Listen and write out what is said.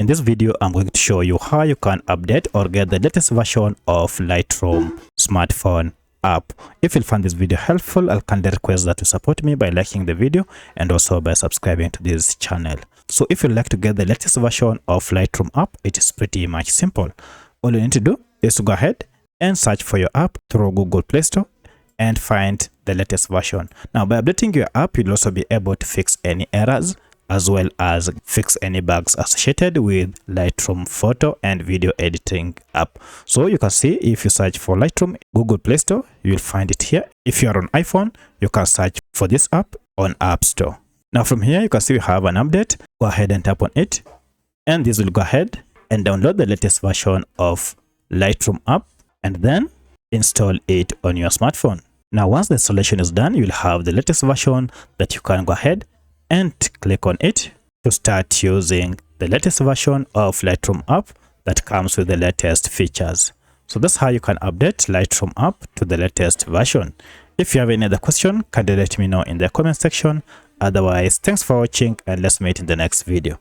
In this video, I'm going to show you how you can update or get the latest version of Lightroom smartphone app. If you find this video helpful, I'll kindly request that you support me by liking the video and also by subscribing to this channel. So if you'd like to get the latest version of Lightroom app, it is pretty much simple. All you need to do is to go ahead and search for your app through Google Play Store and find the latest version. Now, by updating your app, you'll also be able to fix any errors as well as fix any bugs associated with Lightroom photo and video editing app. So you can see, if you search for Lightroom Google Play Store, you'll find it here. If you are on iPhone, you can search for this app on App Store. Now from here, you can see we have an update. Go ahead and tap on it, and this will go ahead and download the latest version of Lightroom app and then install it on your smartphone. Now once the installation is done, you'll have the latest version that you can go ahead and click on it to start using the latest version of Lightroom app that comes with the latest features. So that's how you can update Lightroom app to the latest version. If you have any other question, kindly let me know in the comment section. Otherwise, thanks for watching and let's meet in the next video.